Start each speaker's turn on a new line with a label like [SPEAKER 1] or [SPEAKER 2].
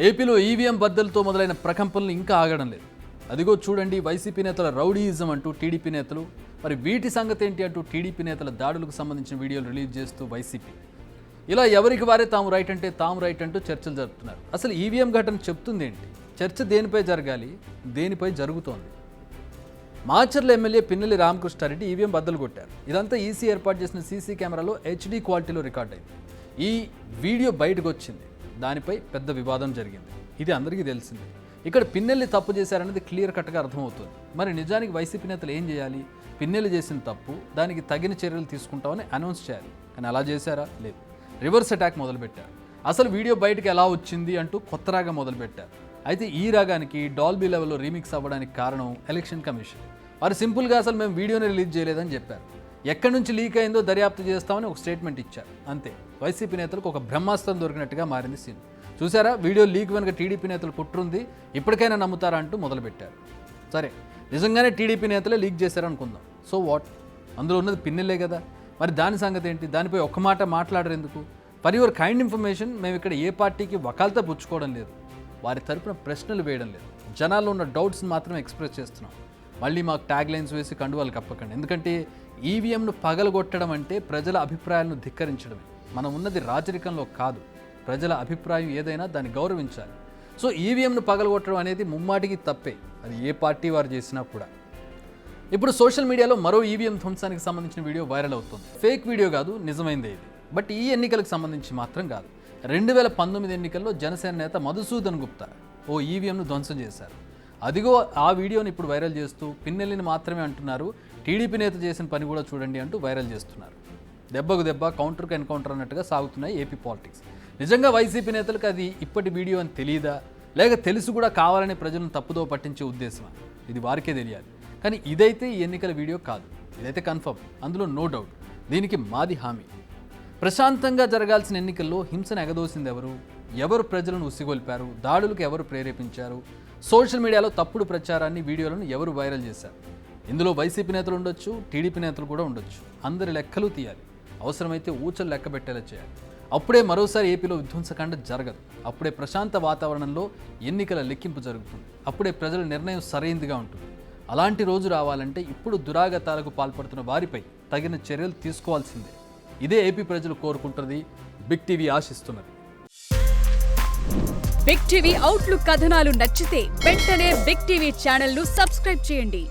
[SPEAKER 1] ఏపీలో ఈవీఎం బద్దలతో మొదలైన ప్రకంపనలు ఇంకా ఆగడం లేదు. అదిగో చూడండి, వైసీపీ నేతల రౌడీయిజం అంటూ టీడీపీ నేతలు, మరి వీటి సంగతి ఏంటి అంటూ టీడీపీ నేతల దాడులకు సంబంధించిన వీడియోలు రిలీజ్ చేస్తూ వైసీపీ ఇలా ఎవరికి వారే తాము రైట్ అంటే తాము రైట్ అంటూ చర్చలు జరుపుతున్నారు. అసలు ఈవీఎం ఘటన చెప్తుంది ఏంటి? చర్చ దేనిపై జరగాలి, దేనిపై జరుగుతోంది? మాచర్ల ఎమ్మెల్యే పిన్నెల్లి రామకృష్ణారెడ్డి ఈవీఎం బద్దలు కొట్టారు. ఇదంతా ఈసీ ఏర్పాటు చేసిన సీసీ కెమెరాలో హెచ్డీ క్వాలిటీలో రికార్డ్ అయింది. ఈ వీడియో బయటకు వచ్చింది. దానిపై పెద్ద వివాదం జరిగింది. ఇది అందరికీ తెలిసింది. ఇక్కడ పిన్నెల్లి తప్పు చేశారనేది క్లియర్ కట్గా అర్థమవుతుంది. మరి నిజానికి వైసీపీ నేతలు ఏం చేయాలి? పిన్నెల్లి చేసిన తప్పు, దానికి తగిన చర్యలు తీసుకుంటామని అనౌన్స్ చేయాలి. కానీ అలా చేశారా? లేదు. రివర్స్ అటాక్ మొదలుపెట్టారు. అసలు వీడియో బయటకు ఎలా వచ్చింది అంటూ కొత్త రాగం మొదలుపెట్టారు. అయితే ఈ రాగానికి డాల్బీ లెవెల్లో రీమిక్స్ అవ్వడానికి కారణం ఎలక్షన్ కమిషన్. వారు సింపుల్గా అసలు మేము వీడియోని రిలీజ్ చేయలేదని చెప్పారు. ఎక్కడి నుంచి లీక్ అయిందో దర్యాప్తు చేస్తామని ఒక స్టేట్మెంట్ ఇచ్చారు. అంతే. వైసీపీ నేతలకు ఒక బ్రహ్మాస్త్రం దొరికినట్టుగా మారింది సీన్. చూసారా, వీడియో లీక్ వెనుక టీడీపీ నేతలు కుట్రుంది, ఇప్పటికైనా నమ్ముతారా అంటూ మొదలుపెట్టారు. సరే, నిజంగానే టీడీపీ నేతలే లీక్ చేశారనుకుందాం. So what? అందులో ఉన్నది పిన్నెల్లే కదా. మరి దాని సంగతి ఏంటి? దానిపై ఒక్క మాట మాట్లాడరు ఎందుకు? ఫర్ యువర్ కైండ్ ఇన్ఫర్మేషన్, మేము ఇక్కడ ఏ పార్టీకి వకాల్తా పుచ్చుకోవడం లేదు, వారి తరపున ప్రశ్నలు వేయడం లేదు. జనాల్లో ఉన్న డౌట్స్ని మాత్రమే ఎక్స్ప్రెస్ చేస్తున్నాం. మళ్ళీ మాకు ట్యాగ్ లైన్స్ వేసి కండువాలు కప్పకండి. ఎందుకంటే ఈవీఎంను పగలగొట్టడం అంటే ప్రజల అభిప్రాయాలను ధిక్కరించడమే. మనం ఉన్నది రాజరికంలో కాదు. ప్రజల అభిప్రాయం ఏదైనా దాన్ని గౌరవించాలి. సో ఈవీఎంను పగలగొట్టడం అనేది ముమ్మాటికి తప్పే, అది ఏ పార్టీ వారు చేసినా కూడా. ఇప్పుడు సోషల్ మీడియాలో మరో ఈవీఎం ధ్వంసానికి సంబంధించిన వీడియో వైరల్ అవుతుంది. ఫేక్ వీడియో కాదు, నిజమైందే ఇది. బట్ ఈ ఎన్నికలకు సంబంధించి మాత్రం కాదు. 2019 ఎన్నికల్లో జనసేన నేత మధుసూదన్ గుప్తా ఓ ఈవీఎంను ధ్వంసం చేశారు. అదిగో ఆ వీడియోని ఇప్పుడు వైరల్ చేస్తూ పిన్నెల్లిని మాత్రమే అంటున్నారు, టీడీపీ నేత చేసిన పని కూడా చూడండి అంటూ వైరల్ చేస్తున్నారు. దెబ్బకు దెబ్బ, కౌంటర్కు ఎన్కౌంటర్ అన్నట్టుగా సాగుతున్నాయి ఏపీ పాలిటిక్స్. నిజంగా వైసీపీ నేతలకు అది ఇప్పటి వీడియో అని తెలియదా, లేక తెలిసి కూడా కావాలని ప్రజలను తప్పుదో పట్టించే ఉద్దేశమా? ఇది వారికే తెలియాలి. కానీ ఇదైతే ఈ ఎన్నికల వీడియో కాదు, ఇదైతే కన్ఫర్మ్, అందులో నో డౌట్. దీనికి మాది హామీ. ప్రశాంతంగా జరగాల్సిన ఎన్నికల్లో హింసను ఎగదోసింది ఎవరు? ఎవరు ప్రజలను ఉసిగొల్పారు? దాడులకు ఎవరు ప్రేరేపించారు? సోషల్ మీడియాలో తప్పుడు ప్రచారాన్ని, వీడియోలను ఎవరు వైరల్ చేశారు? ఇందులో వైసీపీ నేతలు ఉండొచ్చు, టీడీపీ నేతలు కూడా ఉండొచ్చు. అందరి లెక్కలు తీయాలి. అవసరమైతే ఊచలు లెక్క పెట్టేలా చేయాలి. అప్పుడే మరోసారి ఏపీలో విధ్వంసకాండ జరగదు. అప్పుడే ప్రశాంత వాతావరణంలో ఎన్నికల లెక్కింపు జరుగుతుంది. అప్పుడే ప్రజల నిర్ణయం సరైందిగా ఉంటుంది. అలాంటి రోజు రావాలంటే ఇప్పుడు దురాగతాలకు పాల్పడుతున్న వారిపై తగిన చర్యలు తీసుకోవాల్సిందే. ఇదే ఏపీ ప్రజలు కోరుకుంటున్నది, బిగ్ టీవీ ఆశిస్తున్నది.
[SPEAKER 2] బిగ్ టీవీ అవుట్లుక్ కథనాలు నచ్చితే వెంటనే బిగ్ టీవీ ఛానల్ ను సబ్స్క్రైబ్ చేయండి.